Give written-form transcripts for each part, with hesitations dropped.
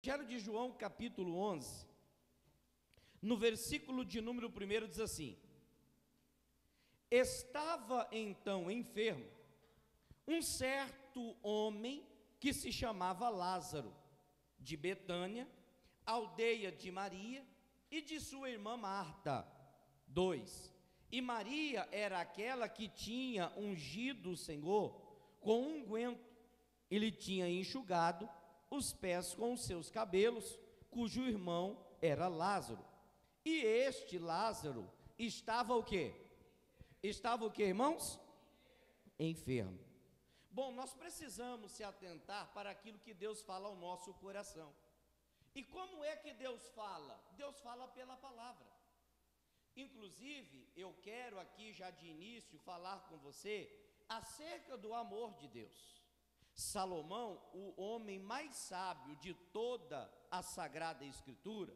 Evangelho de João, capítulo 11, no versículo de número 1, diz assim: estava então enfermo um certo homem que se chamava Lázaro, de Betânia, aldeia de Maria e de sua irmã Marta. 2. E Maria era aquela que tinha ungido o Senhor com unguento, e lhe tinha enxugado os pés com os seus cabelos, cujo irmão era Lázaro. E este Lázaro estava o quê? Estava o quê, irmãos? Enfermo. Bom, nós precisamos se atentar para aquilo que Deus fala ao nosso coração. E como é que Deus fala? Deus fala pela palavra. Inclusive, eu quero aqui já de início falar com você acerca do amor de Deus. Salomão, o homem mais sábio de toda a Sagrada Escritura,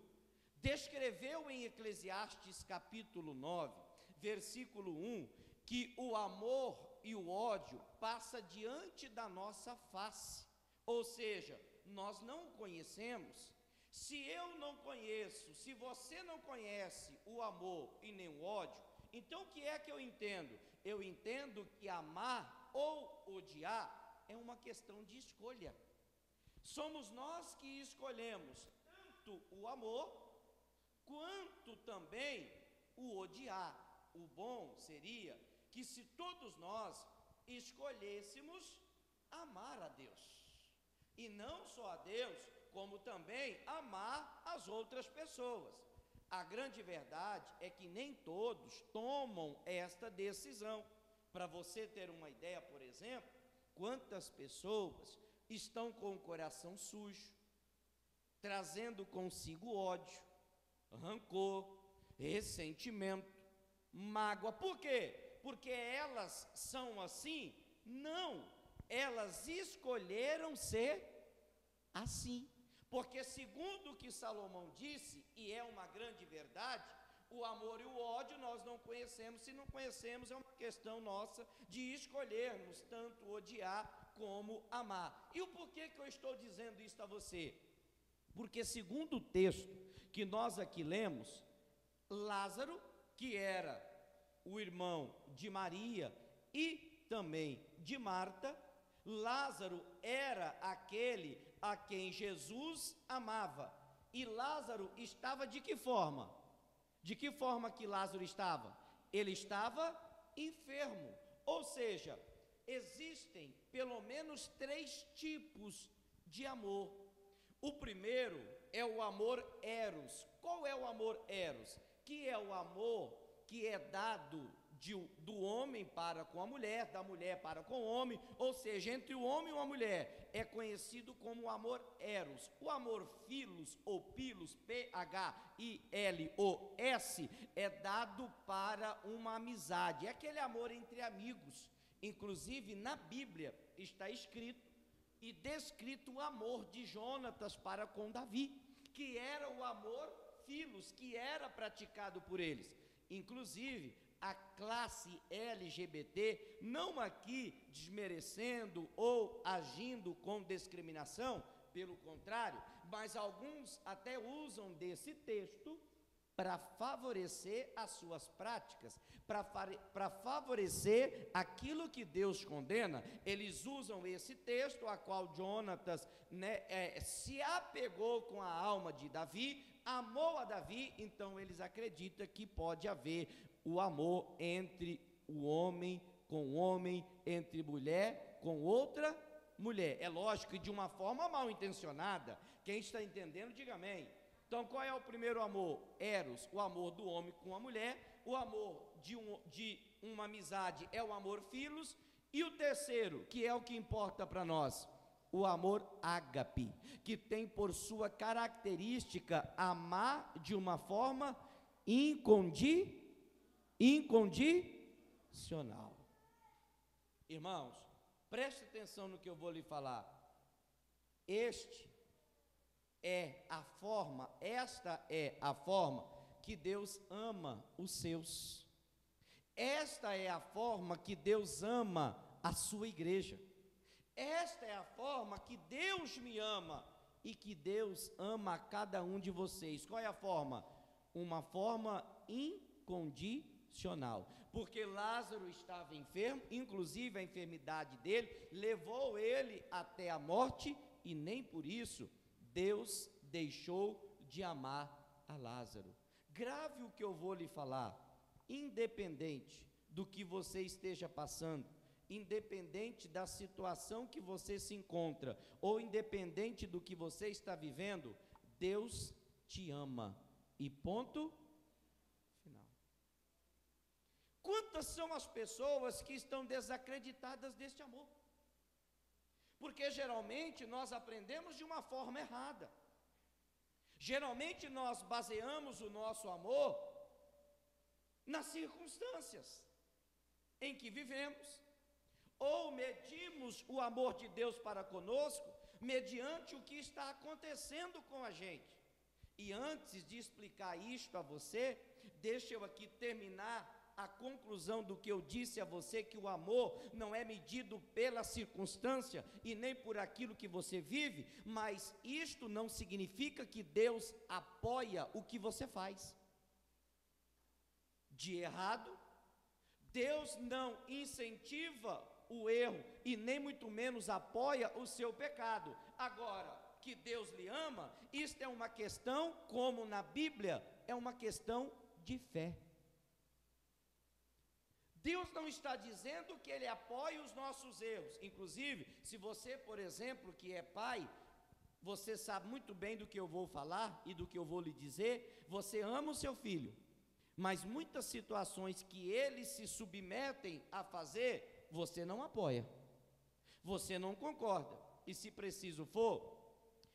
descreveu em Eclesiastes capítulo 9, versículo 1, que o amor e o ódio passa diante da nossa face, ou seja, nós não o conhecemos. Se eu não conheço, se você não conhece o amor e nem o ódio, então o que é que eu entendo? Eu entendo que amar ou odiar é uma questão de escolha. Somos nós que escolhemos tanto o amor, quanto também o odiar. O bom seria que se todos nós escolhêssemos amar a Deus, e não só a Deus, como também amar as outras pessoas. A grande verdade é que nem todos tomam esta decisão. Para você ter uma ideia, por exemplo, quantas pessoas estão com o coração sujo, trazendo consigo ódio, rancor, ressentimento, mágoa. Por quê? Porque elas são assim? Não, elas escolheram ser assim. Porque segundo o que Salomão disse, e é uma grande verdade, o amor e o ódio nós não conhecemos. Se não conhecemos, é uma questão nossa de escolhermos tanto odiar como amar. E o porquê que eu estou dizendo isso a você? Porque segundo o texto que nós aqui lemos, Lázaro, que era o irmão de Maria e também de Marta, Lázaro era aquele a quem Jesus amava. E Lázaro estava de que forma? De que forma que Lázaro estava? Ele estava enfermo. Ou seja, existem pelo menos 3 tipos de amor. O primeiro é o amor eros. Qual é o amor eros? Que é o amor que é dado do homem para com a mulher, da mulher para com o homem, ou seja, entre o homem e a mulher, é conhecido como o amor eros. O amor philos ou pilos, P-H-I-L-O-S, é dado para uma amizade, é aquele amor entre amigos. Inclusive na Bíblia está escrito e descrito o amor de Jonatas para com Davi, que era o amor philos, que era praticado por eles. Inclusive a classe LGBT, não aqui desmerecendo ou agindo com discriminação, pelo contrário, mas alguns até usam desse texto para favorecer as suas práticas, para favorecer aquilo que Deus condena. Eles usam esse texto, a qual Jonatas se apegou com a alma de Davi, amou a Davi, então eles acreditam que pode haver o amor entre o homem com o homem, entre mulher com outra mulher. É lógico que de uma forma mal intencionada. Quem está entendendo, diga amém. Então qual é o primeiro amor? Eros, o amor do homem com a mulher. O amor de uma amizade é o amor philos. E o terceiro, que é o que importa para nós, o amor ágape, que tem por sua característica amar de uma forma incondicional. Irmãos, preste atenção no que eu vou lhe falar. Esta é a forma que Deus ama os seus. Esta é a forma que Deus ama a sua igreja. Esta é a forma que Deus me ama. e que Deus ama a cada um de vocês. Qual é a forma? Uma forma incondicional. Porque Lázaro estava enfermo, inclusive a enfermidade dele levou ele até a morte, e nem por isso Deus deixou de amar a Lázaro. Grave o que eu vou lhe falar, independente do que você esteja passando, independente da situação que você se encontra, ou independente do que você está vivendo, Deus te ama, e ponto final. Quantas são as pessoas que estão desacreditadas deste amor? Porque geralmente nós aprendemos de uma forma errada. Geralmente nós baseamos o nosso amor nas circunstâncias em que vivemos, ou medimos o amor de Deus para conosco mediante o que está acontecendo com a gente. E antes de explicar isto a você, deixa eu aqui terminar a conclusão do que eu disse a você, que o amor não é medido pela circunstância e nem por aquilo que você vive, mas isto não significa que Deus apoia o que você faz de errado. Deus não incentiva o erro e nem muito menos apoia o seu pecado. Agora, que Deus lhe ama, isto é uma questão, como na Bíblia, é uma questão de fé. Deus não está dizendo que Ele apoia os nossos erros. Inclusive, se você, por exemplo, que é pai, você sabe muito bem do que eu vou falar e do que eu vou lhe dizer. Você ama o seu filho, mas muitas situações que eles se submetem a fazer, você não apoia, você não concorda, e se preciso for,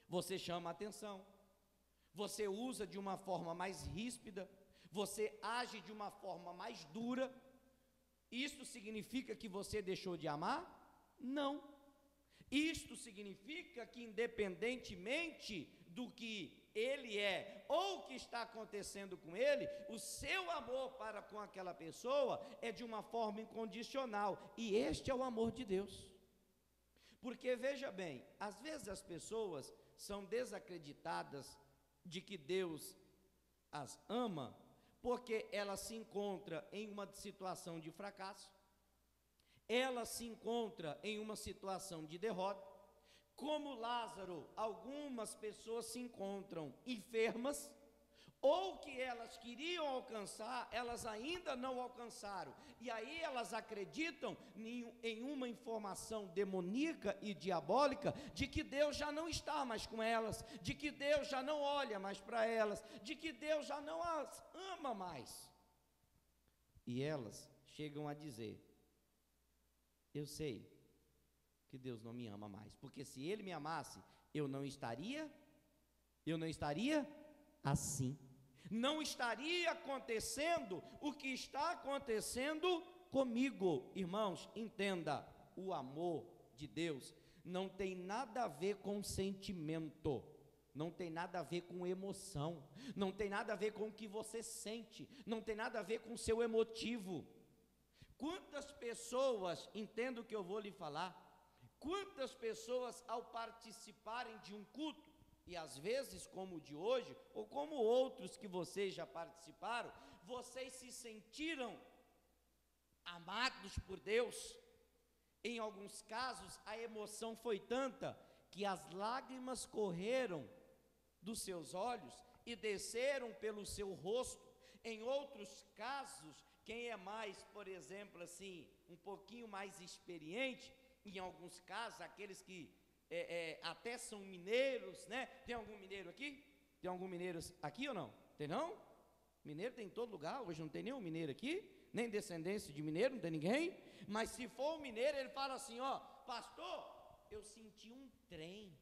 você chama a atenção, você usa de uma forma mais ríspida, você age de uma forma mais dura. Isto significa que você deixou de amar? Não. Isto significa que, independentemente do que ele é ou o que está acontecendo com ele, o seu amor para com aquela pessoa é de uma forma incondicional, e este é o amor de Deus. Porque veja bem, às vezes as pessoas são desacreditadas de que Deus as ama, porque ela se encontra em uma situação de fracasso, ela se encontra em uma situação de derrota. Como Lázaro, algumas pessoas se encontram enfermas, ou que elas queriam alcançar, elas ainda não alcançaram, e aí elas acreditam em uma informação demoníaca e diabólica, de que Deus já não está mais com elas, de que Deus já não olha mais para elas, de que Deus já não as ama mais, e elas chegam a dizer: eu sei que Deus não me ama mais, porque se Ele me amasse, eu não estaria assim, não estaria acontecendo o que está acontecendo comigo. Irmãos, entenda, o amor de Deus não tem nada a ver com sentimento, não tem nada a ver com emoção, não tem nada a ver com o que você sente, não tem nada a ver com o seu emotivo. Quantas pessoas, entendo o que eu vou lhe falar, quantas pessoas ao participarem de um culto, e às vezes como o de hoje, ou como outros que vocês já participaram, vocês se sentiram amados por Deus. Em alguns casos a emoção foi tanta que as lágrimas correram dos seus olhos e desceram pelo seu rosto. Em outros casos, quem é mais, por exemplo, assim, um pouquinho mais experiente, em alguns casos, aqueles que até são mineiros, né? Tem algum mineiro aqui? Tem algum mineiro aqui ou não? Tem não? Mineiro tem em todo lugar, hoje não tem nenhum mineiro aqui, nem descendência de mineiro, não tem ninguém. Mas se for um mineiro, ele fala assim: ó, pastor, eu senti um trem.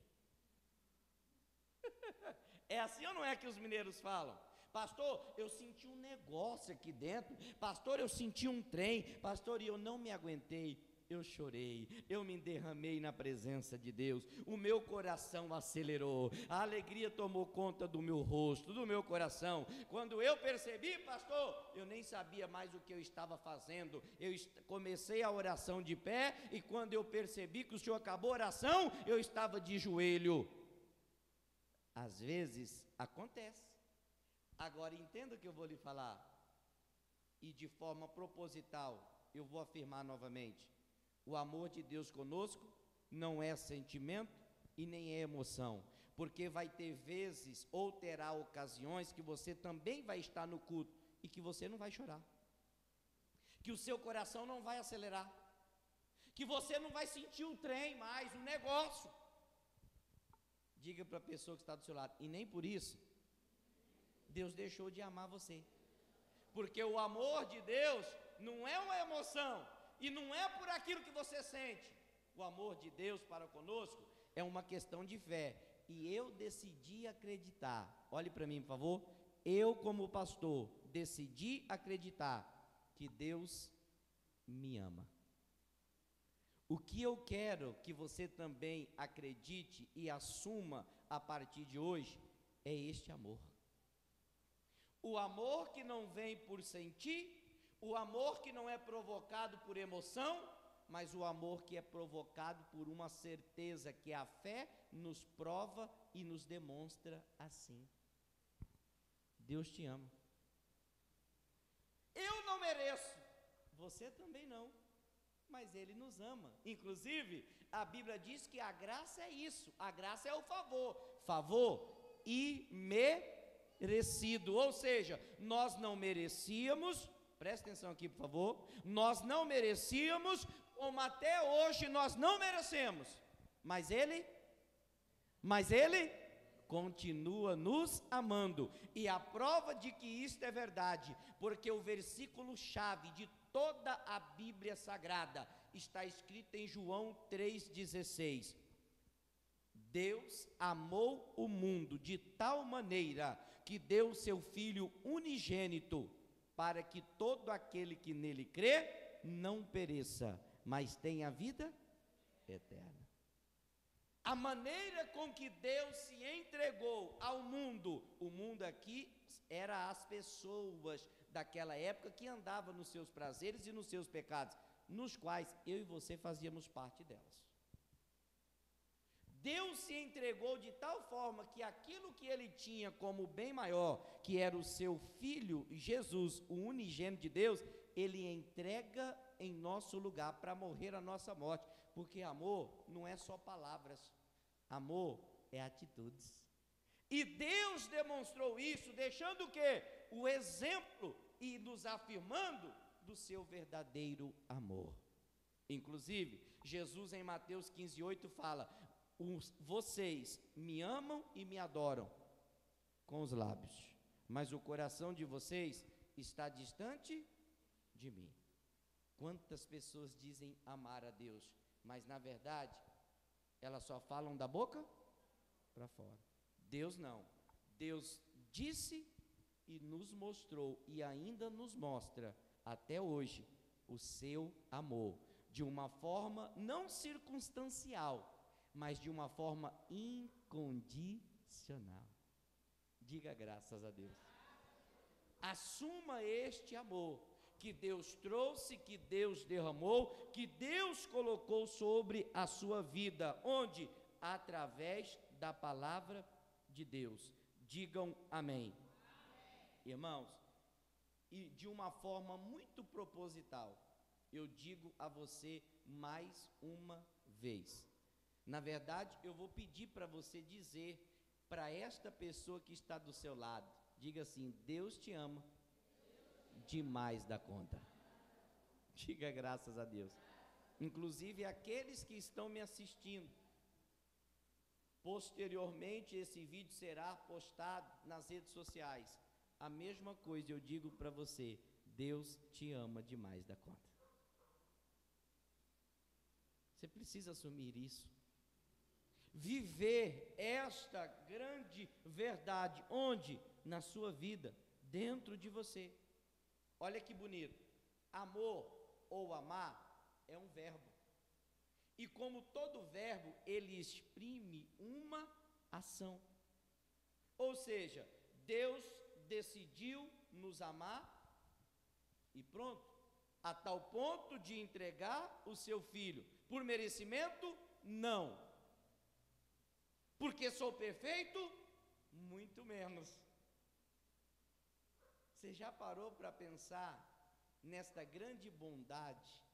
É assim ou não é que os mineiros falam? Pastor, eu senti um negócio aqui dentro. Pastor, eu senti um trem. Pastor, e eu não me aguentei. Eu chorei, eu me derramei na presença de Deus, o meu coração acelerou, a alegria tomou conta do meu rosto, do meu coração. Quando eu percebi, pastor, eu nem sabia mais o que eu estava fazendo. Eu comecei a oração de pé, e quando eu percebi que o senhor acabou a oração, eu estava de joelho. Às vezes acontece. Agora entenda o que eu vou lhe falar, e de forma proposital eu vou afirmar novamente: o amor de Deus conosco não é sentimento e nem é emoção, porque vai ter vezes ou terá ocasiões que você também vai estar no culto e que você não vai chorar, que o seu coração não vai acelerar, que você não vai sentir o trem mais, o negócio. Diga para a pessoa que está do seu lado: e nem por isso Deus deixou de amar você, porque o amor de Deus não é uma emoção, e não é por aquilo que você sente. O amor de Deus para conosco é uma questão de fé, e eu decidi acreditar. Olhe para mim, por favor. Eu, como pastor, decidi acreditar que Deus me ama. O que eu quero que você também acredite e assuma a partir de hoje é este amor. O amor que não vem por sentir, o amor que não é provocado por emoção, mas o amor que é provocado por uma certeza que a fé nos prova e nos demonstra assim. Deus te ama. Eu não mereço, você também não, mas Ele nos ama. Inclusive, a Bíblia diz que a graça é isso, a graça é o favor imerecido, ou seja, nós não merecíamos, presta atenção aqui por favor, nós não merecíamos, como até hoje nós não merecemos, mas Ele continua nos amando, e a prova de que isto é verdade, porque o versículo chave de toda a Bíblia Sagrada está escrito em João 3,16: Deus amou o mundo de tal maneira que deu seu Filho unigênito, para que todo aquele que nele crê não pereça, mas tenha vida eterna. A maneira com que Deus se entregou ao mundo, o mundo aqui era as pessoas daquela época que andavam nos seus prazeres e nos seus pecados, nos quais eu e você fazíamos parte delas. Deus se entregou de tal forma que aquilo que Ele tinha como bem maior, que era o seu Filho Jesus, o unigênito de Deus, Ele entrega em nosso lugar para morrer a nossa morte, porque amor não é só palavras, amor é atitudes. E Deus demonstrou isso, deixando o quê? O exemplo e nos afirmando do seu verdadeiro amor. Inclusive, Jesus em Mateus 15:8 fala: vocês me amam e me adoram com os lábios, mas o coração de vocês está distante de mim. Quantas pessoas dizem amar a Deus, mas na verdade elas só falam da boca para fora. Deus não. Deus disse e nos mostrou e ainda nos mostra até hoje o seu amor, de uma forma não circunstancial, mas de uma forma incondicional. Diga graças a Deus. Assuma este amor que Deus trouxe, que Deus derramou, que Deus colocou sobre a sua vida, onde? Através da palavra de Deus. Digam amém. Irmãos, e de uma forma muito proposital, eu digo a você mais uma vez. Na verdade, eu vou pedir para você dizer para esta pessoa que está do seu lado, diga assim: Deus te ama demais da conta. Diga graças a Deus. Inclusive aqueles que estão me assistindo, posteriormente esse vídeo será postado nas redes sociais. A mesma coisa eu digo para você: Deus te ama demais da conta. Você precisa assumir isso. Viver esta grande verdade, onde? Na sua vida, dentro de você. Olha que bonito, amor ou amar é um verbo, e como todo verbo, ele exprime uma ação, ou seja, Deus decidiu nos amar, e pronto, a tal ponto de entregar o seu Filho, por merecimento? Não. Porque sou perfeito? muito menos. Você já parou para pensar nesta grande bondade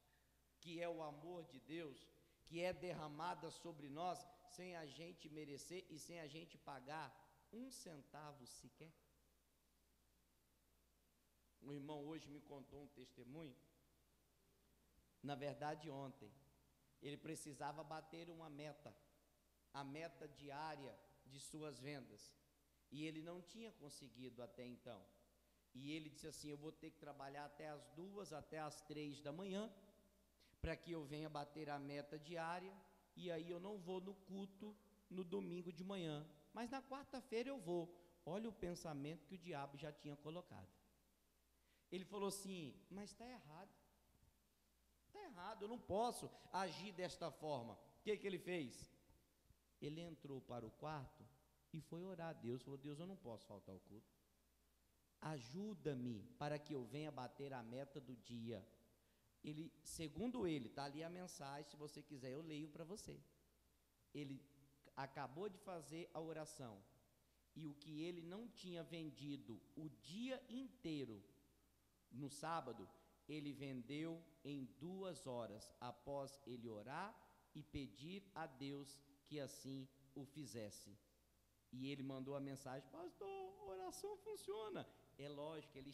que é o amor de Deus, que é derramada sobre nós sem a gente merecer e sem a gente pagar um centavo sequer? Um irmão hoje me contou um testemunho, na verdade ontem, ele precisava bater uma meta, a meta diária de suas vendas, e ele não tinha conseguido até então, e ele disse assim: eu vou ter que trabalhar até as 2, até as 3 da manhã, para que eu venha bater a meta diária, e aí eu não vou no culto no domingo de manhã, mas na quarta-feira eu vou. Olha o pensamento que o diabo já tinha colocado. Ele falou assim: mas está errado, eu não posso agir desta forma. O que ele fez? Ele entrou para o quarto e foi orar a Deus, falou: Deus, eu não posso faltar ao culto, ajuda-me para que eu venha bater a meta do dia. Ele, segundo ele, está ali a mensagem, se você quiser eu leio para você. Ele acabou de fazer a oração, e o que ele não tinha vendido o dia inteiro, no sábado, ele vendeu em 2 horas, após ele orar e pedir a Deus que assim o fizesse. E ele mandou a mensagem: pastor, oração funciona. É lógico, ele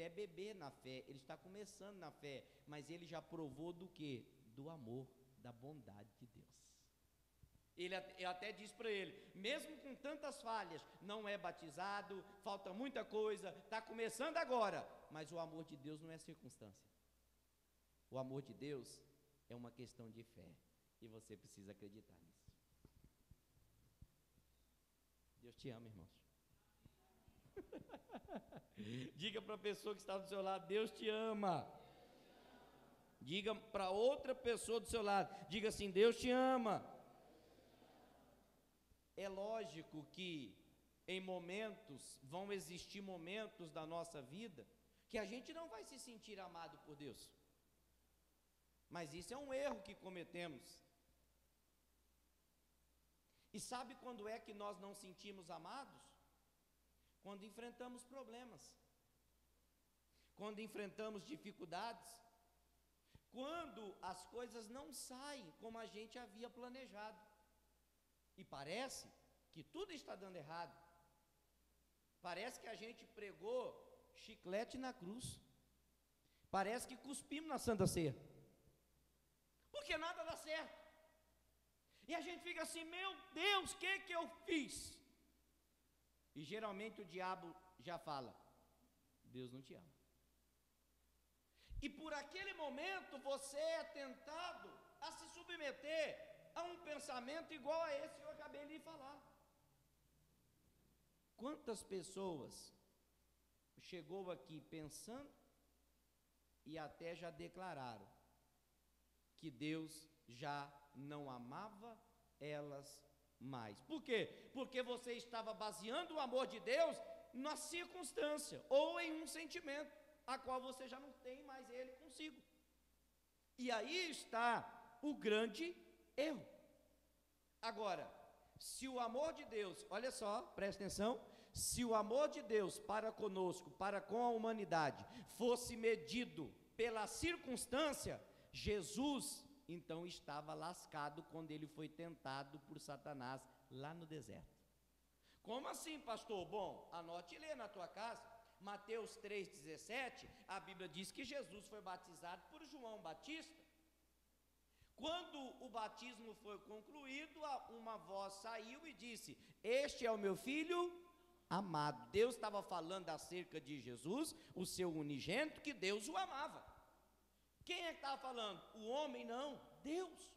é bebê na fé, ele está começando na fé, mas ele já provou do quê? Do amor, da bondade de Deus. Eu até disse para ele, mesmo com tantas falhas, não é batizado, falta muita coisa, está começando agora, mas o amor de Deus não é circunstância. O amor de Deus é uma questão de fé, e você precisa acreditar nisso. Deus te ama, irmãos. Diga para a pessoa que está do seu lado: Deus te ama. Diga para outra pessoa do seu lado, diga assim: Deus te ama. É lógico que em momentos, vão existir momentos da nossa vida, que a gente não vai se sentir amado por Deus, mas isso é um erro que cometemos. E sabe quando é que nós não sentimos amados? Quando enfrentamos problemas, quando enfrentamos dificuldades, quando as coisas não saem como a gente havia planejado, e parece que tudo está dando errado, parece que a gente pregou chiclete na cruz, parece que cuspimos na Santa Ceia, porque nada dá certo, e a gente fica assim: meu Deus, o que eu fiz? E geralmente o diabo já fala: Deus não te ama. E por aquele momento você é tentado a se submeter a um pensamento igual a esse que eu acabei de falar. Quantas pessoas chegou aqui pensando e até já declararam que Deus já não amava elas mais. Por quê? Porque você estava baseando o amor de Deus na circunstância ou em um sentimento, a qual você já não tem mais ele consigo. E aí está o grande erro. Agora, se o amor de Deus, olha só, presta atenção, se o amor de Deus para conosco, para com a humanidade, fosse medido pela circunstância, Jesus então estava lascado quando ele foi tentado por Satanás lá no deserto. Como assim, pastor? Bom, anote e lê na tua casa. Mateus 3,17, a Bíblia diz que Jesus foi batizado por João Batista. Quando o batismo foi concluído, uma voz saiu e disse: este é o meu filho amado. Deus estava falando acerca de Jesus, o seu unigênito, que Deus o amava. Quem é que estava falando? O homem? Não, Deus.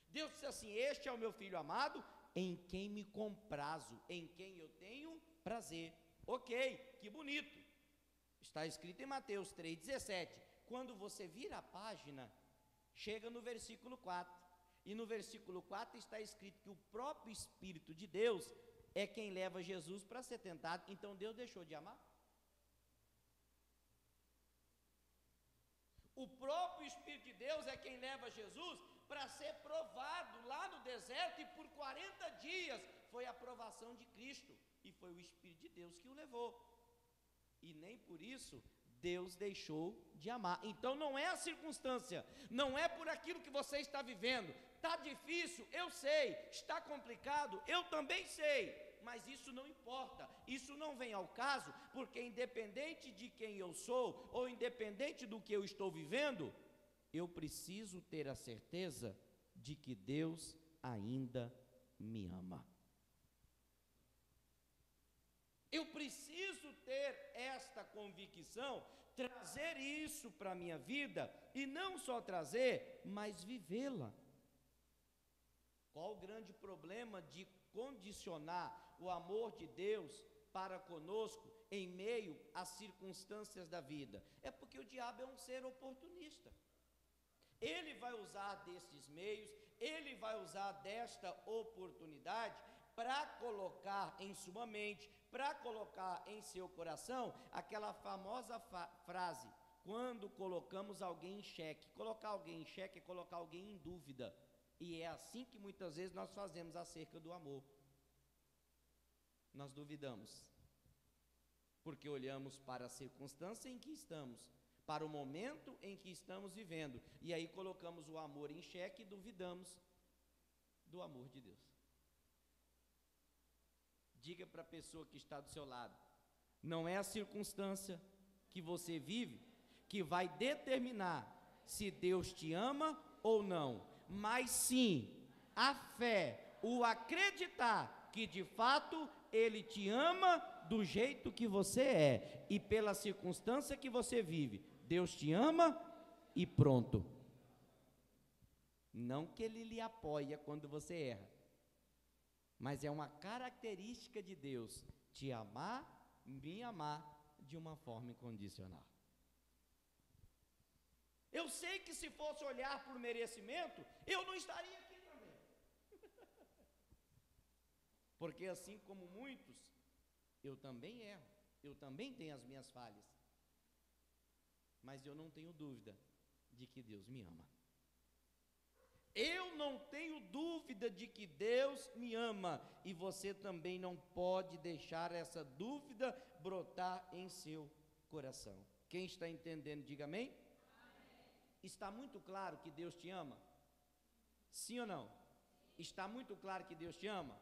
Deus disse assim: este é o meu filho amado, em quem me comprazo, em quem eu tenho prazer. Ok, que bonito. Está escrito em Mateus 3,17. Quando você vira a página, chega no versículo 4. E no versículo 4 está escrito que o próprio Espírito de Deus é quem leva Jesus para ser tentado. Então Deus deixou de amar? O próprio Espírito de Deus é quem leva Jesus para ser provado lá no deserto, e por 40 dias foi a provação de Cristo, e foi o Espírito de Deus que o levou, e nem por isso Deus deixou de amar. Então não é a circunstância, não é por aquilo que você está vivendo. Está difícil, eu sei. Está complicado, eu também sei. Mas isso não importa, isso não vem ao caso, porque independente de quem eu sou, ou independente do que eu estou vivendo, eu preciso ter a certeza de que Deus ainda me ama. Eu preciso ter esta convicção, trazer isso para a minha vida, e não só trazer, mas vivê-la. Qual o grande problema de condicionar o amor de Deus para conosco em meio às circunstâncias da vida? É porque o diabo é um ser oportunista. Ele vai usar desses meios, ele vai usar desta oportunidade para colocar em sua mente, para colocar em seu coração aquela famosa frase: quando colocamos alguém em xeque. Colocar alguém em xeque é colocar alguém em dúvida, e é assim que muitas vezes nós fazemos acerca do amor. Nós duvidamos, porque olhamos para a circunstância em que estamos, para o momento em que estamos vivendo, e aí colocamos o amor em xeque e duvidamos do amor de Deus. Diga para a pessoa que está do seu lado: não é a circunstância que você vive que vai determinar se Deus te ama ou não, mas sim a fé, o acreditar que de fato Ele te ama do jeito que você é, e pela circunstância que você vive, Deus te ama e pronto. Não que Ele lhe apoia quando você erra, mas é uma característica de Deus te amar, me amar de uma forma incondicional. Eu sei que se fosse olhar por merecimento, eu não estaria aqui também. Porque assim como muitos, eu também erro, eu também tenho as minhas falhas. Mas eu não tenho dúvida de que Deus me ama. Eu não tenho dúvida de que Deus me ama, e você também não pode deixar essa dúvida brotar em seu coração. Quem está entendendo, diga amém. Amém. Está muito claro que Deus te ama? Sim ou não? Sim. Está muito claro que Deus te ama?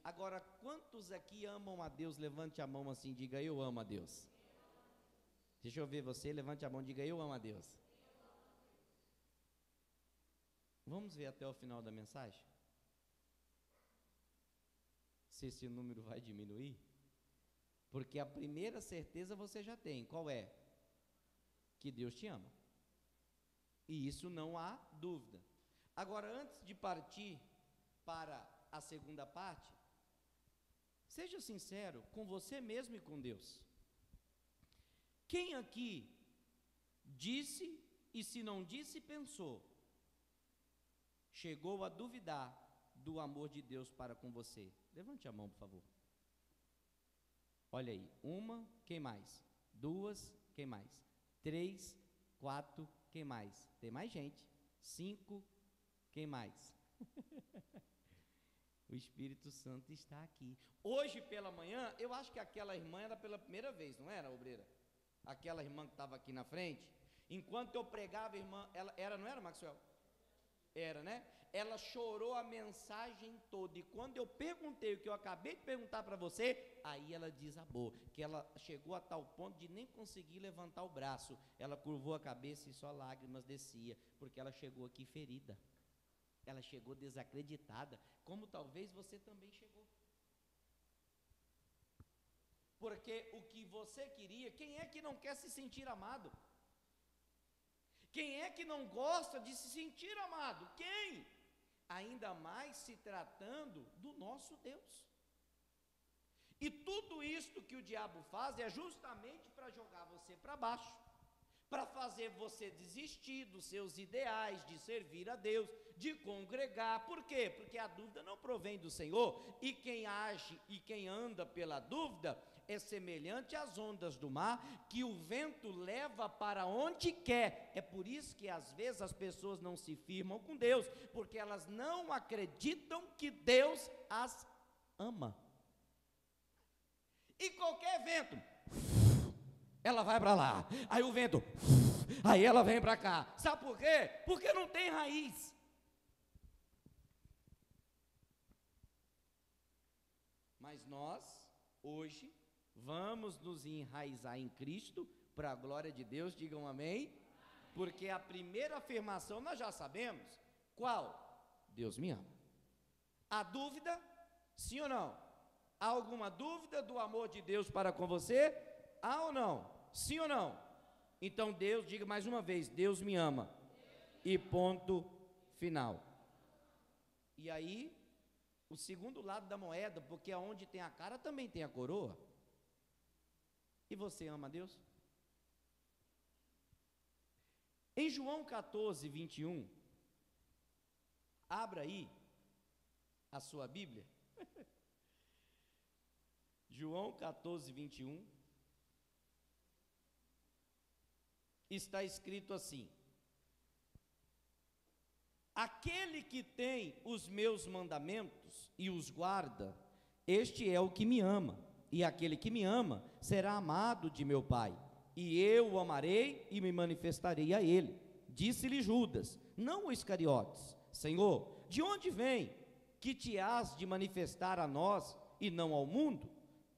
Agora, quantos aqui amam a Deus? Levante a mão assim, diga: eu amo a Deus. Deixa eu ver você, levante a mão, diga: eu amo a Deus. Vamos ver até o final da mensagem? Se esse número vai diminuir? Porque a primeira certeza você já tem, qual é? Que Deus te ama. E isso não há dúvida. Agora, antes de partir para a segunda parte, seja sincero com você mesmo e com Deus. Quem aqui disse, e se não disse, pensou, chegou a duvidar do amor de Deus para com você? Levante a mão, por favor. Olha aí, 1, quem mais? 2, quem mais? 3, 4, quem mais? Tem mais gente. 5, quem mais? O Espírito Santo está aqui. Hoje pela manhã, eu acho que aquela irmã era pela primeira vez, não era, obreira? Aquela irmã que estava aqui na frente. Enquanto eu pregava, a irmã, não era, Maxwell? Era, né? Ela chorou a mensagem toda, e quando eu perguntei o que eu acabei de perguntar para você, aí ela desabou, que ela chegou a tal ponto de nem conseguir levantar o braço. Ela curvou a cabeça e só lágrimas descia, porque ela chegou aqui ferida, ela chegou desacreditada, como talvez você também chegou. Porque o que você queria, quem é que não quer se sentir amado? Quem é que não gosta de se sentir amado? Quem? Ainda mais se tratando do nosso Deus. E tudo isto que o diabo faz é justamente para jogar você para baixo, para fazer você desistir dos seus ideais de servir a Deus, de congregar. Por quê? Porque a dúvida não provém do Senhor, e quem age e quem anda pela dúvida é semelhante às ondas do mar, que o vento leva para onde quer. É por isso que às vezes as pessoas não se firmam com Deus, porque elas não acreditam que Deus as ama. E qualquer vento, ela vai para lá, aí o vento, aí ela vem para cá. Sabe por quê? Porque não tem raiz. Mas nós, hoje, vamos nos enraizar em Cristo, para a glória de Deus, digam amém, porque a primeira afirmação nós já sabemos. Qual? Deus me ama. A dúvida, sim ou não? Há alguma dúvida do amor de Deus para com você? Há ou não? Sim ou não? Então Deus, diga mais uma vez, Deus me ama, e ponto final. E aí, o segundo lado da moeda, porque aonde tem a cara também tem a coroa. E você ama a Deus? Em João 14, 21, abra aí a sua Bíblia. João 14, 21, está escrito assim: aquele que tem os meus mandamentos e os guarda, este é o que me ama, e aquele que me ama será amado de meu Pai, e eu o amarei e me manifestarei a ele. Disse-lhe Judas, não o Iscariotes: Senhor, de onde vem que te has de manifestar a nós e não ao mundo?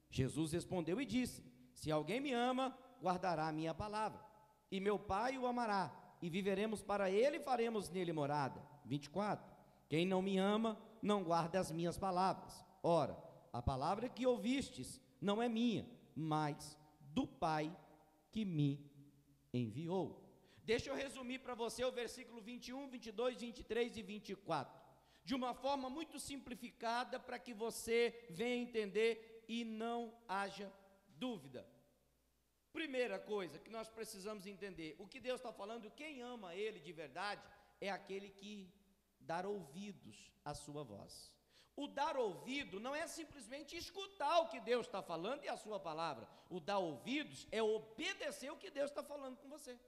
Jesus respondeu e disse: se alguém me ama, guardará a minha palavra, e meu Pai o amará, e viveremos para ele e faremos nele morada. 24. Quem não me ama, não guarda as minhas palavras. Ora, a palavra que ouvistes não é minha, mas do Pai que me enviou. Deixa eu resumir para você o versículo 21, 22, 23 e 24, de uma forma muito simplificada, para que você venha entender e não haja dúvida. Primeira coisa que nós precisamos entender, o que Deus está falando, quem ama Ele de verdade, é aquele que dá ouvidos à sua voz. O dar ouvido não é simplesmente escutar o que Deus está falando e a sua palavra. O dar ouvidos é obedecer o que Deus está falando com você.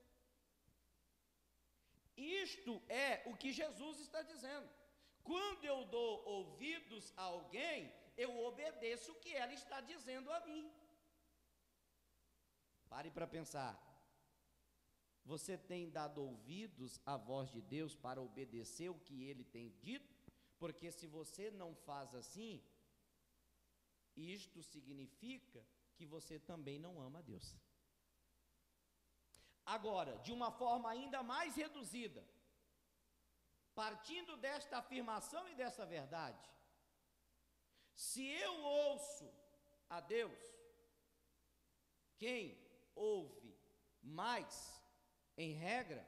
Isto é o que Jesus está dizendo. Quando eu dou ouvidos a alguém, eu obedeço o que ela está dizendo a mim. Pare para pensar. Você tem dado ouvidos à voz de Deus para obedecer o que Ele tem dito? Porque se você não faz assim, isto significa que você também não ama a Deus. Agora, de uma forma ainda mais reduzida, partindo desta afirmação e dessa verdade, se eu ouço a Deus, quem ouve mais, em regra,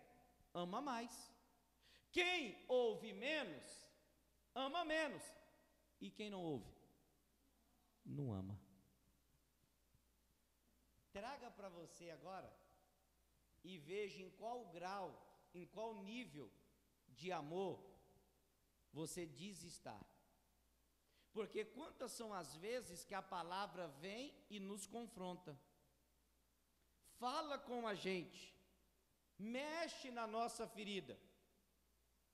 ama mais. Quem ouve menos, ama menos. E quem não ouve, não ama. Traga para você agora e veja em qual grau, em qual nível de amor você diz estar. Porque quantas são as vezes que a palavra vem e nos confronta, fala com a gente, mexe na nossa ferida.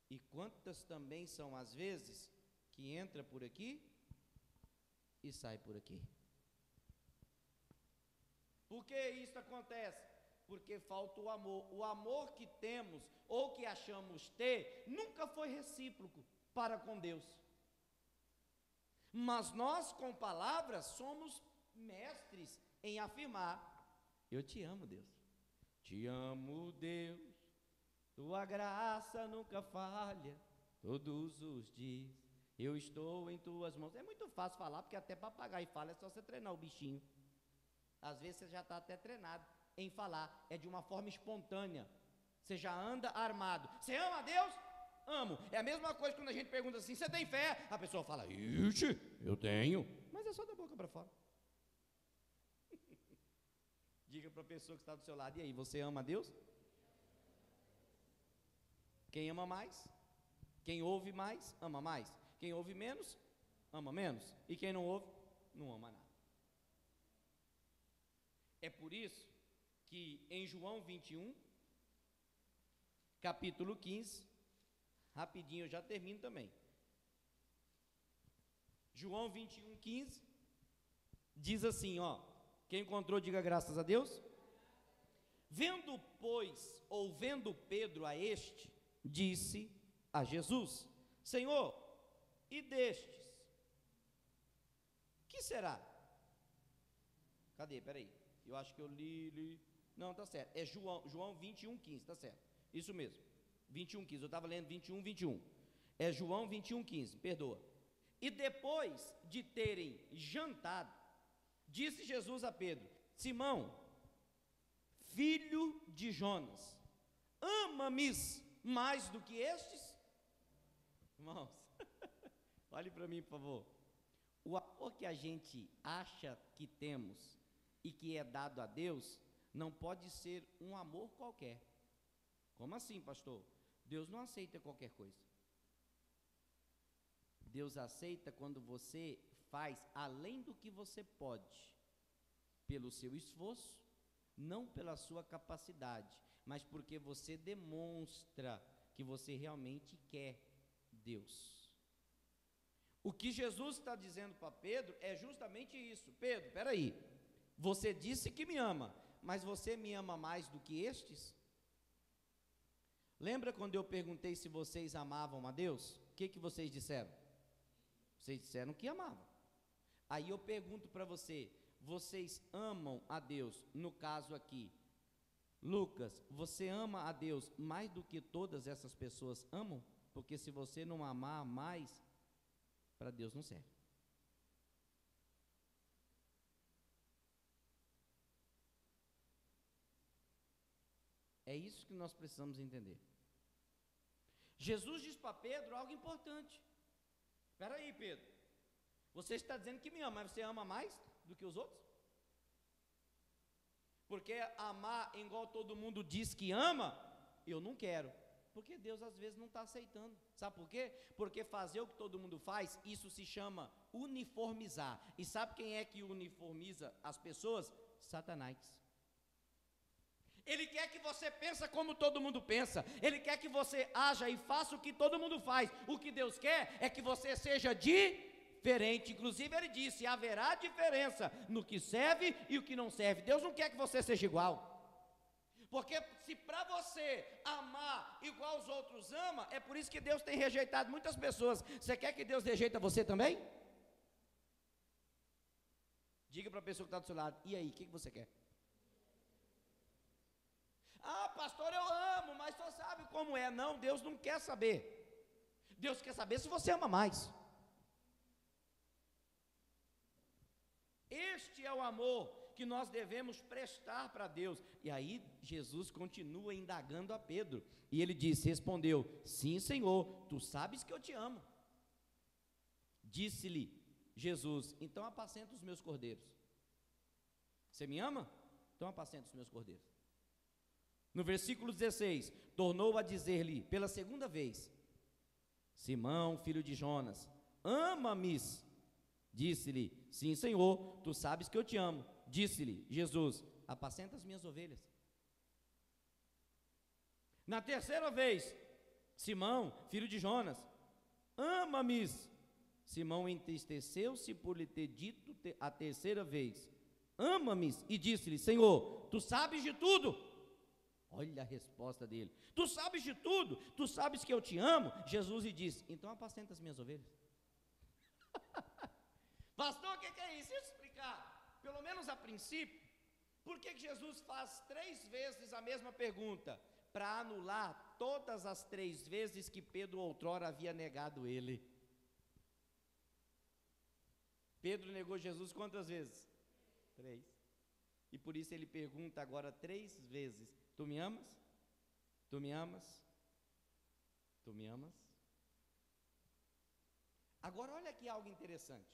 E quantas também são as vezes que entra por aqui e sai por aqui. Por que isso acontece? Porque falta o amor. O amor que temos ou que achamos ter nunca foi recíproco para com Deus. Mas nós, com palavras, somos mestres em afirmar: eu te amo, Deus. Te amo, Deus. Tua graça nunca falha. Todos os dias eu estou em tuas mãos. É muito fácil falar, porque até papagaio fala, é só você treinar o bichinho. Às vezes você já está até treinado em falar, é de uma forma espontânea. Você já anda armado. Você ama a Deus? Amo. É a mesma coisa quando a gente pergunta assim: você tem fé? A pessoa fala: ixi, eu tenho. Mas é só da boca para fora. Diga para a pessoa que está do seu lado: e aí, você ama a Deus? Quem ama mais? Quem ouve mais, ama mais. Quem ouve menos, ama menos. E quem não ouve, não ama nada. É por isso que em João 21, capítulo 15, rapidinho eu já termino também. João 21, 15, diz assim, ó, quem encontrou, diga graças a Deus. Vendo, pois, ou vendo Pedro a este, disse a Jesus: Senhor, e destes, que será? Cadê? Peraí, eu acho que eu li. Não, tá certo, é João 21, 15, tá certo, isso mesmo, 21, 15, eu estava lendo 21, 21, é João 21, 15, perdoa. E depois de terem jantado, disse Jesus a Pedro: Simão, filho de Jonas, ama-me mais do que estes? Irmãos, olhe para mim, por favor. O amor que a gente acha que temos e que é dado a Deus, não pode ser um amor qualquer. Como assim, pastor? Deus não aceita qualquer coisa. Deus aceita quando você faz além do que você pode, pelo seu esforço, não pela sua capacidade, mas porque você demonstra que você realmente quer Deus. O que Jesus está dizendo para Pedro é justamente isso. Pedro, peraí, você disse que me ama, mas você me ama mais do que estes? Lembra quando eu perguntei se vocês amavam a Deus? O que vocês disseram? Vocês disseram que amavam. Aí eu pergunto para você, vocês amam a Deus? No caso aqui, Lucas, você ama a Deus mais do que todas essas pessoas amam? Porque se você não amar mais, para Deus não serve. É isso que nós precisamos entender. Jesus diz para Pedro algo importante. Espera aí, Pedro, você está dizendo que me ama, mas você ama mais do que os outros? Porque amar igual todo mundo diz que ama, eu não quero, porque Deus às vezes não está aceitando. Sabe por quê? Porque fazer o que todo mundo faz, isso se chama uniformizar. E sabe quem é que uniformiza as pessoas? Satanás. Ele quer que você pense como todo mundo pensa. Ele quer que você haja e faça o que todo mundo faz. O que Deus quer é que você seja diferente. Inclusive ele disse, haverá diferença no que serve e o que não serve. Deus não quer que você seja igual. Porque se para você amar igual os outros ama, é por isso que Deus tem rejeitado muitas pessoas. Você quer que Deus rejeita você também? Diga para a pessoa que está do seu lado, e aí, o que você quer? Ah, pastor, eu amo, mas só sabe como é. Não, Deus não quer saber. Deus quer saber se você ama mais. Este é o amor que nós devemos prestar para Deus. E aí Jesus continua indagando a Pedro. E ele respondeu, sim, Senhor, tu sabes que eu te amo. Disse-lhe Jesus, então apacenta os meus cordeiros. Você me ama? Então apacenta os meus cordeiros. No versículo 16, tornou a dizer-lhe pela segunda vez, Simão, filho de Jonas, ama-me? Disse-lhe, sim, Senhor, tu sabes que eu te amo. Disse-lhe Jesus, apacenta as minhas ovelhas. Na terceira vez, Simão, filho de Jonas, ama-me? Simão entristeceu-se por lhe ter dito a terceira vez, ama-me? E disse-lhe, Senhor, tu sabes de tudo. Olha a resposta dele, tu sabes de tudo, tu sabes que eu te amo. Jesus lhe disse, então apacenta as minhas ovelhas. Pastor, o que é isso? Deixa eu explicar, pelo menos a princípio, por que Jesus faz 3 vezes a mesma pergunta? Para anular todas as 3 vezes que Pedro outrora havia negado ele. Pedro negou Jesus quantas vezes? 3. E por isso ele pergunta agora 3 vezes, tu me amas? Tu me amas? Tu me amas? Agora olha aqui algo interessante.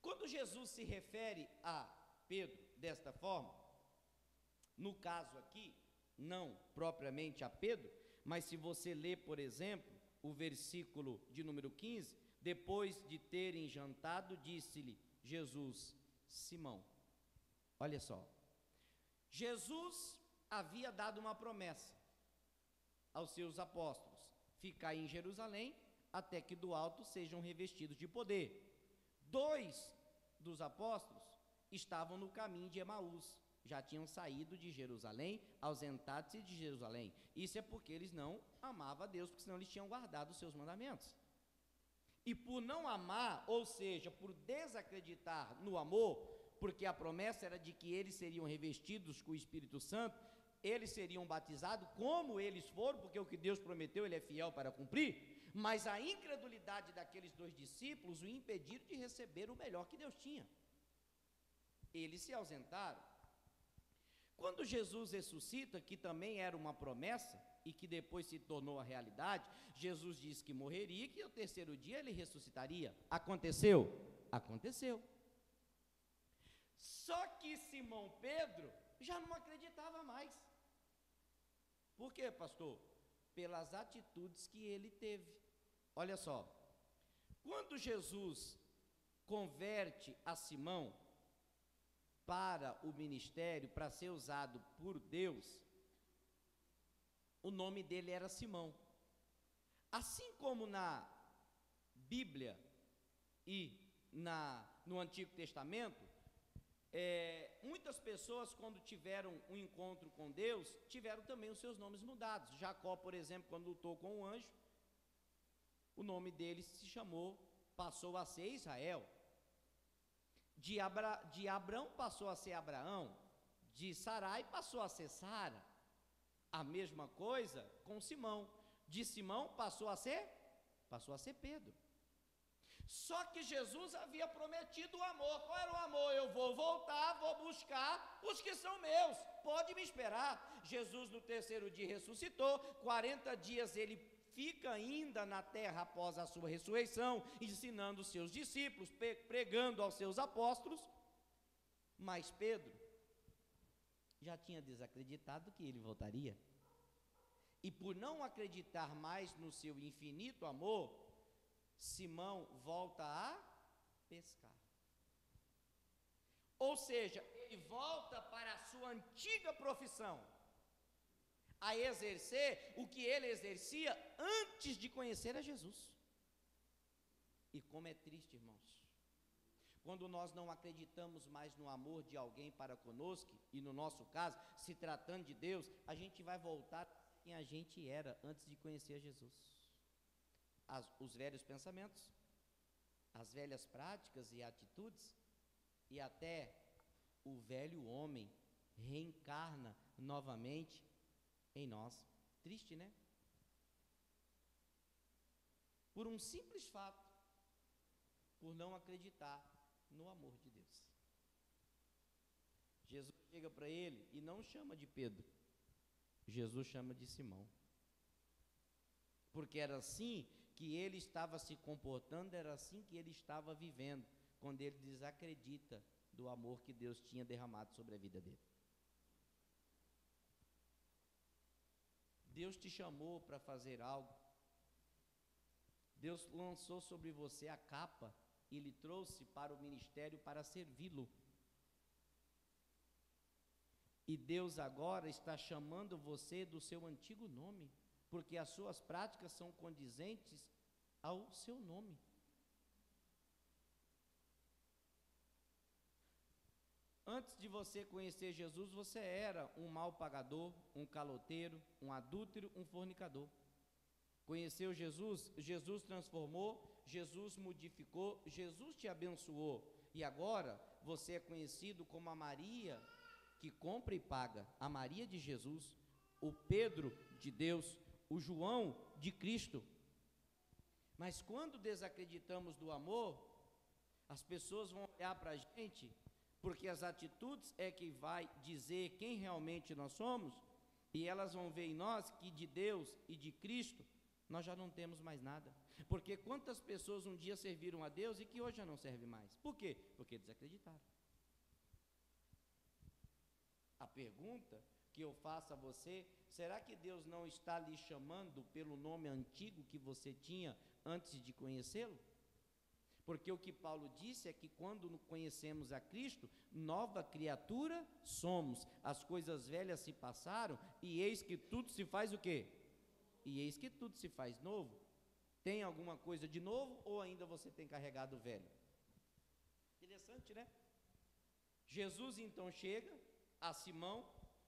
Quando Jesus se refere a Pedro desta forma, no caso aqui, não propriamente a Pedro, mas se você ler, por exemplo, o versículo de número 15, depois de terem jantado, disse-lhe Jesus: Simão, olha só, Jesus havia dado uma promessa aos seus apóstolos: ficai em Jerusalém, até que do alto sejam revestidos de poder. 2 dos apóstolos estavam no caminho de Emaús, já tinham saído de Jerusalém, ausentados-se de Jerusalém. Isso é porque eles não amavam a Deus, porque senão eles tinham guardado os seus mandamentos. E por não amar, ou seja, por desacreditar no amor, porque a promessa era de que eles seriam revestidos com o Espírito Santo, eles seriam batizados como eles foram, porque o que Deus prometeu, Ele é fiel para cumprir, mas a incredulidade daqueles 2 discípulos o impediram de receber o melhor que Deus tinha. Eles se ausentaram. Quando Jesus ressuscita, que também era uma promessa, e que depois se tornou a realidade, Jesus disse que morreria e que ao 3º dia ele ressuscitaria. Aconteceu? Aconteceu. Só que Simão Pedro já não acreditava mais. Por quê, pastor? Pelas atitudes que ele teve. Olha só, quando Jesus converte a Simão para o ministério, para ser usado por Deus, o nome dele era Simão. Assim como na Bíblia e no Antigo Testamento, muitas pessoas, quando tiveram um encontro com Deus, tiveram também os seus nomes mudados. Jacó, por exemplo, quando lutou com o anjo, o nome dele passou a ser Israel. De Abrão passou a ser Abraão, de Sarai passou a ser Sara. A mesma coisa com Simão. De Simão passou a ser Pedro. Só que Jesus havia prometido o amor. Qual era o amor? Eu vou voltar, vou buscar os que são meus, pode me esperar. Jesus no 3º dia ressuscitou, 40 dias ele fica ainda na terra após a sua ressurreição, ensinando os seus discípulos, pregando aos seus apóstolos. Mas Pedro já tinha desacreditado que ele voltaria. E por não acreditar mais no seu infinito amor, Simão volta a pescar. Ou seja, ele volta para a sua antiga profissão, a exercer o que ele exercia antes de conhecer a Jesus. E como é triste, irmãos, quando nós não acreditamos mais no amor de alguém para conosco, e no nosso caso, se tratando de Deus, a gente vai voltar quem a gente era antes de conhecer Jesus. Os velhos pensamentos, as velhas práticas e atitudes, e até o velho homem reencarna novamente em nós. Triste, né? Por um simples fato, por não acreditar no amor de Deus. Jesus chega para ele e não chama de Pedro, Jesus chama de Simão, porque era assim que ele estava se comportando, era assim que ele estava vivendo, quando ele desacredita do amor que Deus tinha derramado sobre a vida dele. Deus te chamou para fazer algo, Deus lançou sobre você a capa e lhe trouxe para o ministério para servi-lo. E Deus agora está chamando você do seu antigo nome, porque as suas práticas são condizentes ao seu nome. Antes de você conhecer Jesus, você era um mau pagador, um caloteiro, um adúltero, um fornicador. Conheceu Jesus, Jesus transformou, Jesus modificou, Jesus te abençoou. E agora você é conhecido como a Maria que compra e paga, a Maria de Jesus, o Pedro de Deus, o João de Cristo. Mas quando desacreditamos do amor, as pessoas vão olhar para a gente, porque as atitudes é que vai dizer quem realmente nós somos, e elas vão ver em nós que de Deus e de Cristo nós já não temos mais nada. Porque quantas pessoas um dia serviram a Deus e que hoje já não servem mais? Por quê? Porque desacreditaram. A pergunta que eu faço a você, será que Deus não está lhe chamando pelo nome antigo que você tinha antes de conhecê-lo? Porque o que Paulo disse é que quando conhecemos a Cristo, nova criatura somos. As coisas velhas se passaram e eis que tudo se faz o quê? E eis que tudo se faz novo. Tem alguma coisa de novo ou ainda você tem carregado o velho? Interessante, né? Jesus então chega a Simão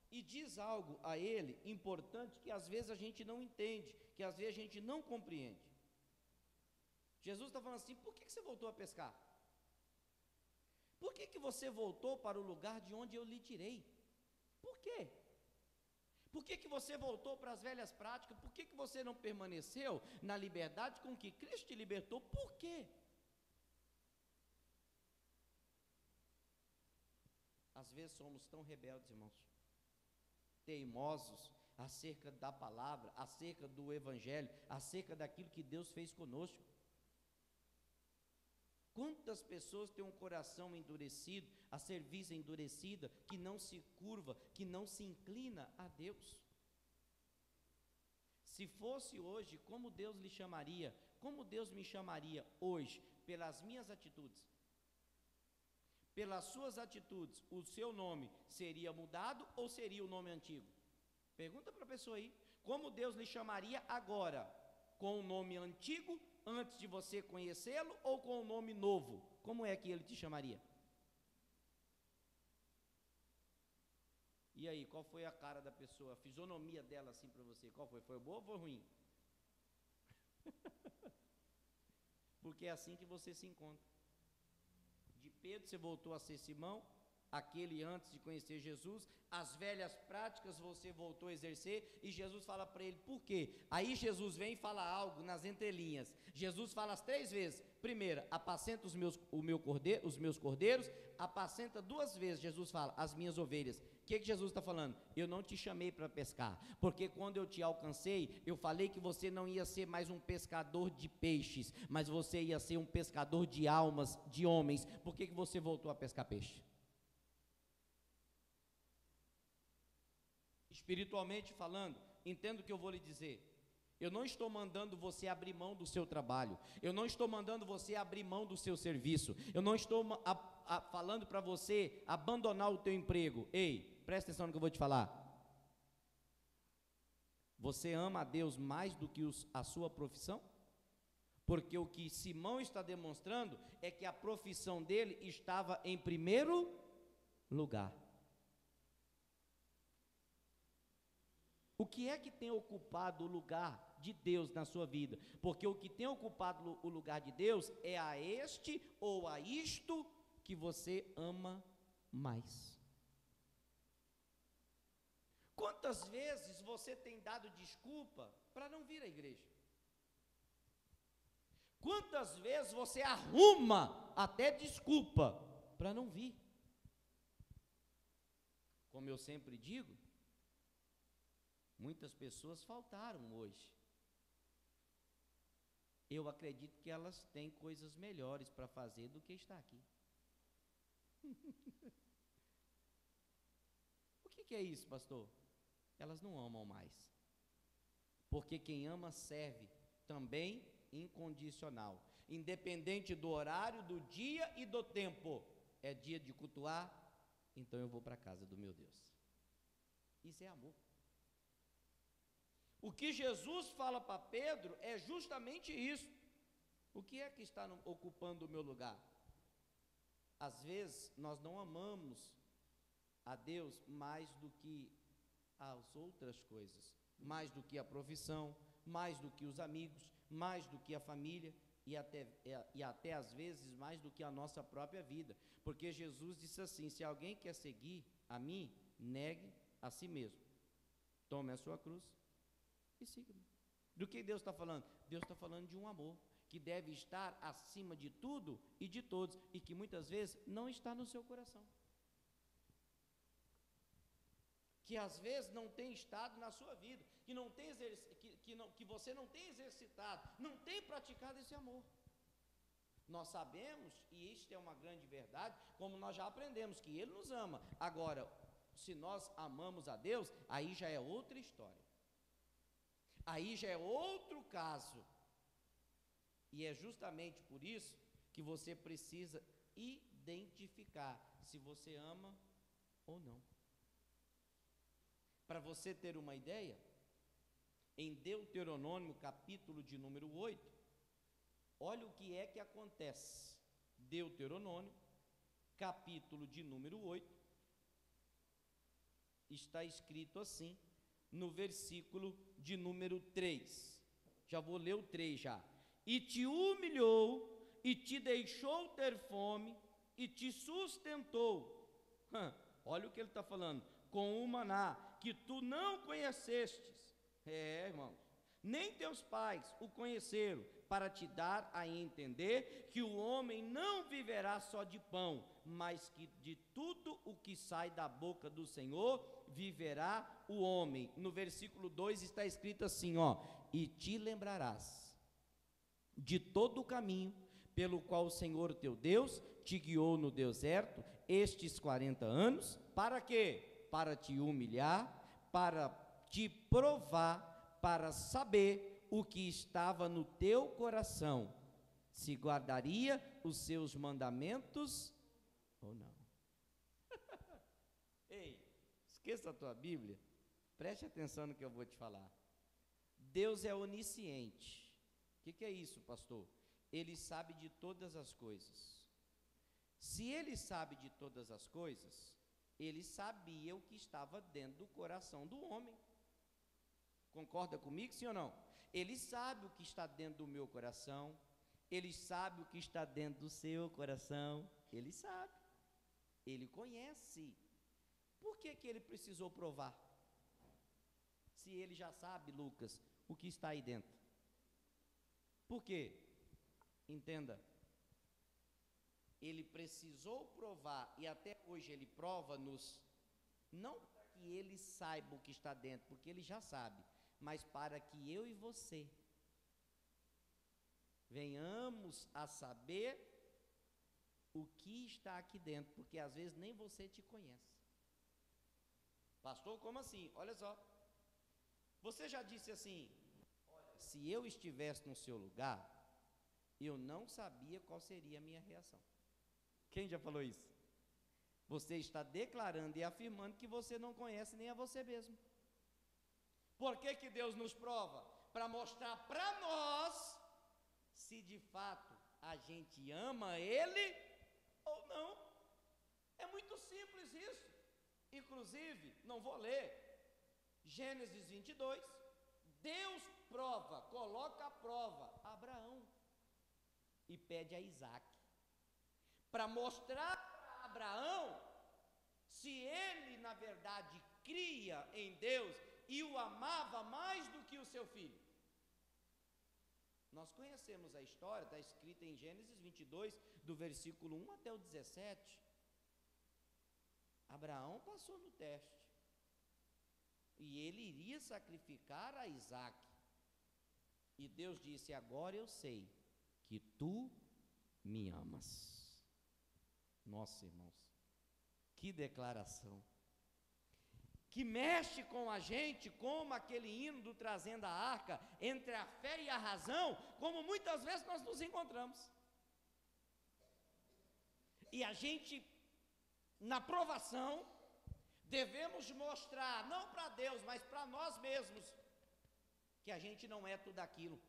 e diz algo a ele importante que às vezes a gente não entende, que às vezes a gente não compreende. Jesus está falando assim: por que você voltou a pescar? Por que você voltou para o lugar de onde eu lhe tirei? Por quê? Por que você voltou para as velhas práticas? Por que você não permaneceu na liberdade com que Cristo te libertou? Por quê? Às vezes somos tão rebeldes, irmãos, teimosos acerca da palavra, acerca do evangelho, acerca daquilo que Deus fez conosco. Quantas pessoas têm um coração endurecido, a cerviz endurecida, que não se curva, que não se inclina a Deus? Se fosse hoje, como Deus lhe chamaria? Como Deus me chamaria hoje? Pelas minhas atitudes. Pelas suas atitudes, o seu nome seria mudado ou seria o nome antigo? Pergunta para a pessoa aí. Como Deus lhe chamaria agora? Com o nome antigo, antes de você conhecê-lo, ou com o nome novo? Como é que ele te chamaria? E aí, qual foi a cara da pessoa, a fisionomia dela assim para você? Qual foi? Foi boa ou foi ruim? Porque é assim que você se encontra. De Pedro você voltou a ser Simão, aquele antes de conhecer Jesus. As velhas práticas você voltou a exercer, e Jesus fala para ele, por quê? Aí Jesus vem e fala algo nas entrelinhas. Jesus fala as 3 vezes. Primeira, apacenta os meus cordeiros. Apacenta 2 vezes, Jesus fala, as minhas ovelhas. O que Jesus está falando? Eu não te chamei para pescar, porque quando eu te alcancei, eu falei que você não ia ser mais um pescador de peixes, mas você ia ser um pescador de almas, de homens. Por que você voltou a pescar peixe? Espiritualmente falando, entenda o que eu vou lhe dizer. Eu não estou mandando você abrir mão do seu trabalho, eu não estou mandando você abrir mão do seu serviço, eu não estou falando para você abandonar o teu emprego. Ei, presta atenção no que eu vou te falar. Você ama a Deus mais do que a sua profissão? Porque o que Simão está demonstrando é que a profissão dele estava em primeiro lugar. O que é que tem ocupado o lugar de Deus na sua vida? Porque o que tem ocupado o lugar de Deus é a este ou a isto que você ama mais. Quantas vezes você tem dado desculpa para não vir à igreja? Quantas vezes você arruma até desculpa para não vir? Como eu sempre digo, muitas pessoas faltaram hoje. Eu acredito que elas têm coisas melhores para fazer do que estar aqui. O que é isso, pastor? Elas não amam mais. Porque quem ama serve também incondicional. Independente do horário, do dia e do tempo. É dia de cultuar, então eu vou para a casa do meu Deus. Isso é amor. O que Jesus fala para Pedro é justamente isso. O que é que está ocupando o meu lugar? Às vezes nós não amamos a Deus mais do que as outras coisas, mais do que a profissão, mais do que os amigos, mais do que a família e até às vezes mais do que a nossa própria vida. Porque Jesus disse assim: se alguém quer seguir a mim, negue a si mesmo, tome a sua cruz e siga-me. Do que Deus está falando? Deus está falando de um amor que deve estar acima de tudo e de todos, e que muitas vezes não está no seu coração, que às vezes não tem estado na sua vida, que você não tem exercitado, não tem praticado esse amor. Nós sabemos, e isto é uma grande verdade, como nós já aprendemos, que Ele nos ama. Agora, se nós amamos a Deus, aí já é outra história. Aí já é outro caso. E é justamente por isso que você precisa identificar se você ama ou não. Para você ter uma ideia, em Deuteronômio, capítulo de número 8, olha o que é que acontece. Deuteronômio, capítulo de número 8, está escrito assim, no versículo de número 3. Já vou ler o 3 já. E te humilhou, e te deixou ter fome, e te sustentou. Olha o que ele está falando. Com o maná que tu não conhecestes. Irmãos, nem teus pais o conheceram, para te dar a entender que o homem não viverá só de pão, mas que de tudo o que sai da boca do Senhor viverá o homem. No versículo 2 está escrito assim, e te lembrarás de todo o caminho pelo qual o Senhor teu Deus te guiou no deserto estes 40 anos, para quê? Para te humilhar, para te provar, para saber o que estava no teu coração, se guardaria os seus mandamentos ou não. Ei, esqueça a tua Bíblia, preste atenção no que eu vou te falar. Deus é onisciente. O que é isso, pastor? Ele sabe de todas as coisas. Se ele sabe de todas as coisas, ele sabia o que estava dentro do coração do homem. Concorda comigo, sim ou não? Ele sabe o que está dentro do meu coração, ele sabe o que está dentro do seu coração, ele sabe, ele conhece. Por que ele precisou provar? Se ele já sabe, Lucas, o que está aí dentro. Por quê? Entenda, ele precisou provar, e até hoje ele prova-nos, não para que ele saiba o que está dentro, porque ele já sabe, mas para que eu e você venhamos a saber o que está aqui dentro, porque às vezes nem você te conhece. Pastor, como assim? Olha só, você já disse assim, olha, se eu estivesse no seu lugar, eu não sabia qual seria a minha reação. Quem já falou isso? Você está declarando e afirmando que você não conhece nem a você mesmo. Por que Deus nos prova? Para mostrar para nós se de fato a gente ama Ele ou não. É muito simples isso. Inclusive, não vou ler, Gênesis 22, Deus prova, coloca a prova, Abraão, e pede a Isaac, para mostrar para Abraão, se ele na verdade cria em Deus, e o amava mais do que o seu filho. Nós conhecemos a história, está escrita em Gênesis 22, do versículo 1 até o 17. Abraão passou no teste, e ele iria sacrificar a Isaac, e Deus disse, agora eu sei que tu me amas. Nossa, irmãos, que declaração, que mexe com a gente, como aquele hino do Trazendo a Arca, entre a fé e a razão, como muitas vezes nós nos encontramos. E a gente, na provação, devemos mostrar, não para Deus, mas para nós mesmos, que a gente não é tudo aquilo.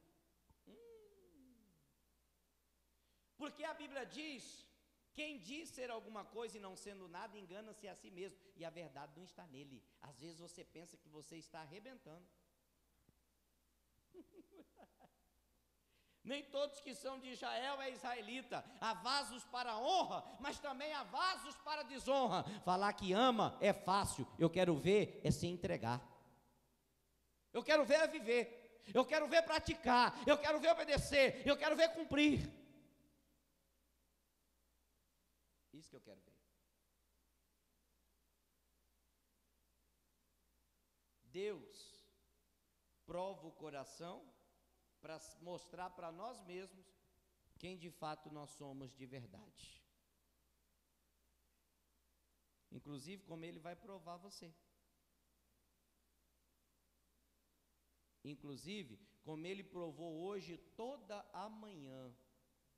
Porque a Bíblia diz, quem diz ser alguma coisa e não sendo nada, engana-se a si mesmo, e a verdade não está nele. Às vezes você pensa que você está arrebentando. Nem todos que são de Israel é israelita. Há vasos para honra, mas também há vasos para desonra. Falar que ama é fácil, eu quero ver é se entregar. Eu quero ver é viver, eu quero ver praticar, eu quero ver obedecer, eu quero ver cumprir. Isso que eu quero ver. Deus prova o coração para mostrar para nós mesmos quem de fato nós somos de verdade. inclusive como ele vai provar você. Inclusive, como ele provou hoje, toda a manhã,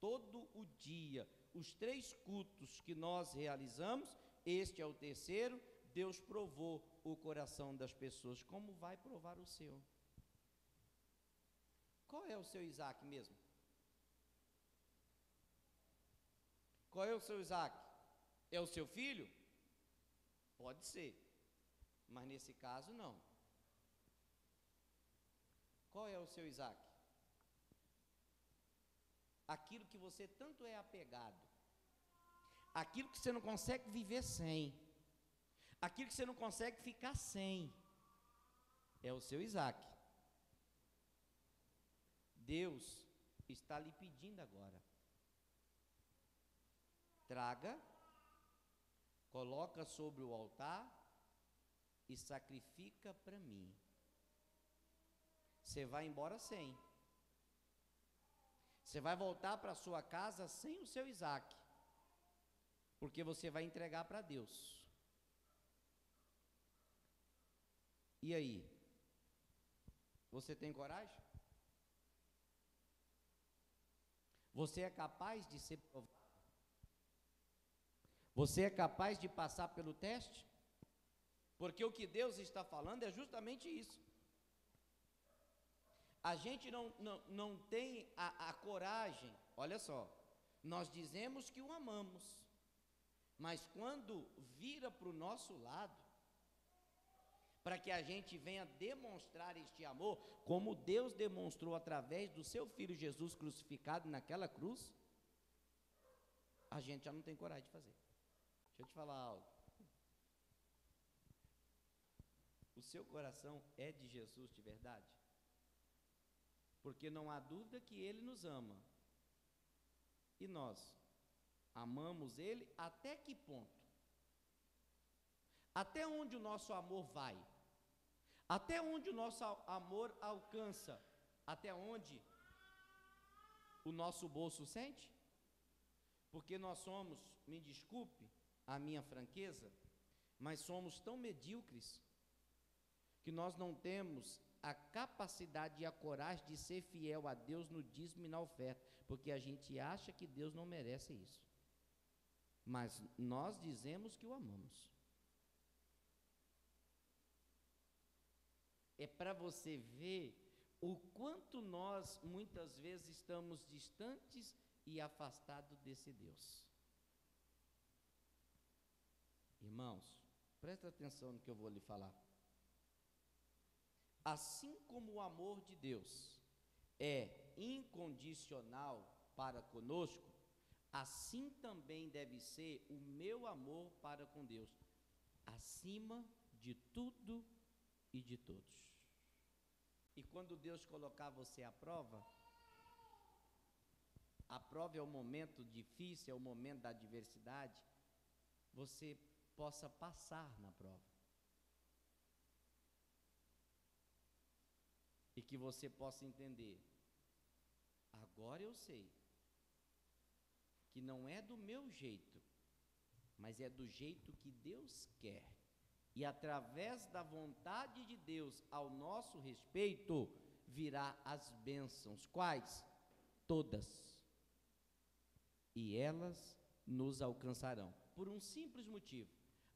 todo o dia, os 3 cultos que nós realizamos, este é o terceiro, Deus provou o coração das pessoas. Como vai provar o seu? Qual é o seu Isaac mesmo? Qual é o seu Isaac? É o seu filho? Pode ser, mas nesse caso não. Qual é o seu Isaac? Aquilo que você tanto é apegado, aquilo que você não consegue viver sem, aquilo que você não consegue ficar sem, é o seu Isaac. Deus está lhe pedindo agora: traga, coloca sobre o altar e sacrifica para mim. Você vai embora sem. Você vai voltar para sua casa sem o seu Isaac, porque você vai entregar para Deus. E aí? Você tem coragem? Você é capaz de ser provado? Você é capaz de passar pelo teste? Porque o que Deus está falando é justamente isso. A gente não tem a coragem. Olha só, nós dizemos que o amamos, mas quando vira para o nosso lado, para que a gente venha demonstrar este amor, como Deus demonstrou através do seu Filho Jesus crucificado naquela cruz, a gente já não tem coragem de fazer. Deixa eu te falar algo. O seu coração é de Jesus de verdade? Porque não há dúvida que Ele nos ama. E nós amamos Ele até que ponto? Até onde o nosso amor vai? Até onde o nosso amor alcança? Até onde o nosso bolso sente? Porque nós somos, me desculpe a minha franqueza, mas somos tão medíocres que nós não temos a capacidade e a coragem de ser fiel a Deus no dízimo e na oferta, porque a gente acha que Deus não merece isso. Mas nós dizemos que o amamos. É para você ver o quanto nós muitas vezes estamos distantes e afastados desse Deus. Irmãos, presta atenção no que eu vou lhe falar. Assim como o amor de Deus é incondicional para conosco, assim também deve ser o meu amor para com Deus, acima de tudo e de todos. E quando Deus colocar você à prova, a prova é o momento difícil, é o momento da adversidade, você possa passar na prova. E que você possa entender, agora eu sei, que não é do meu jeito, mas é do jeito que Deus quer. E através da vontade de Deus ao nosso respeito, virá as bênçãos. Quais? Todas. E elas nos alcançarão. Por um simples motivo.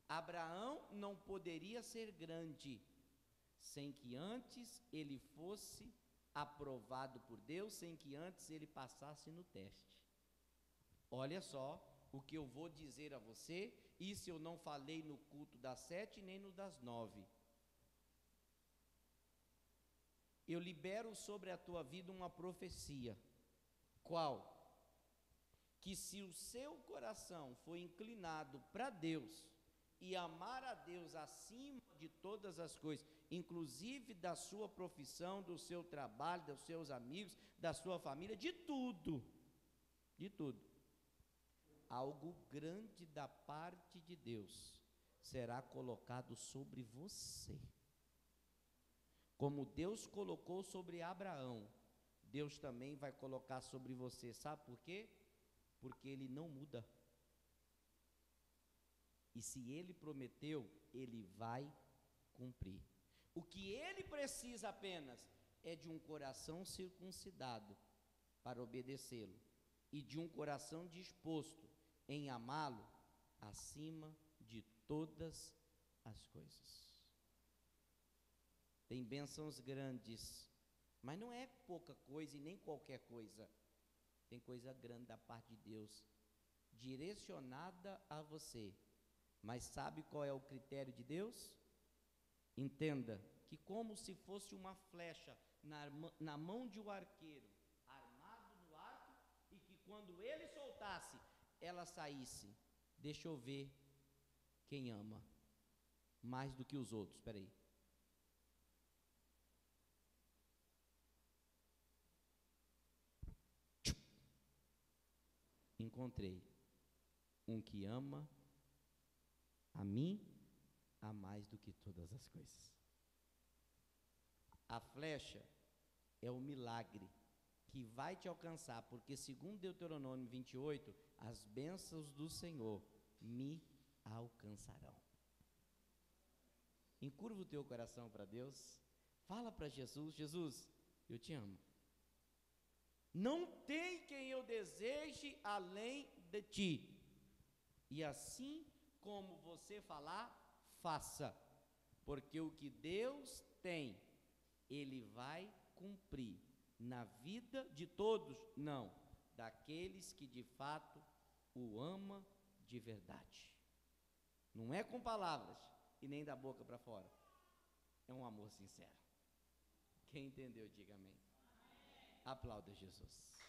Abraão não poderia ser grande sem que antes ele fosse aprovado por Deus, sem que antes ele passasse no teste. Olha só o que eu vou dizer a você, isso eu não falei no culto das 7 nem no das 9. Eu libero sobre a tua vida uma profecia. Qual? Que se o seu coração for inclinado para Deus e amar a Deus acima de todas as coisas, inclusive da sua profissão, do seu trabalho, dos seus amigos, da sua família, de tudo, algo grande da parte de Deus será colocado sobre você. Como Deus colocou sobre Abraão, Deus também vai colocar sobre você. Sabe por quê? Porque Ele não muda. E se ele prometeu, ele vai cumprir. O que ele precisa apenas é de um coração circuncidado para obedecê-lo e de um coração disposto em amá-lo acima de todas as coisas. Tem bênçãos grandes, mas não é pouca coisa e nem qualquer coisa. Tem coisa grande da parte de Deus, direcionada a você. Mas sabe qual é o critério de Deus? Entenda que como se fosse uma flecha na mão de um arqueiro, armado no arco, e que quando ele soltasse, ela saísse. Deixa eu ver quem ama mais do que os outros. Espera aí. Encontrei um que ama a mim a mais do que todas as coisas. A flecha é o milagre que vai te alcançar, porque segundo Deuteronômio 28, as bênçãos do Senhor me alcançarão. Encurva o teu coração para Deus, fala para Jesus: Jesus, eu te amo. Não tem quem eu deseje além de ti. E assim como você falar, faça, porque o que Deus tem, Ele vai cumprir na vida de todos, não, daqueles que de fato o ama de verdade. Não é com palavras e nem da boca para fora, é um amor sincero. Quem entendeu, diga amém. Aplauda Jesus.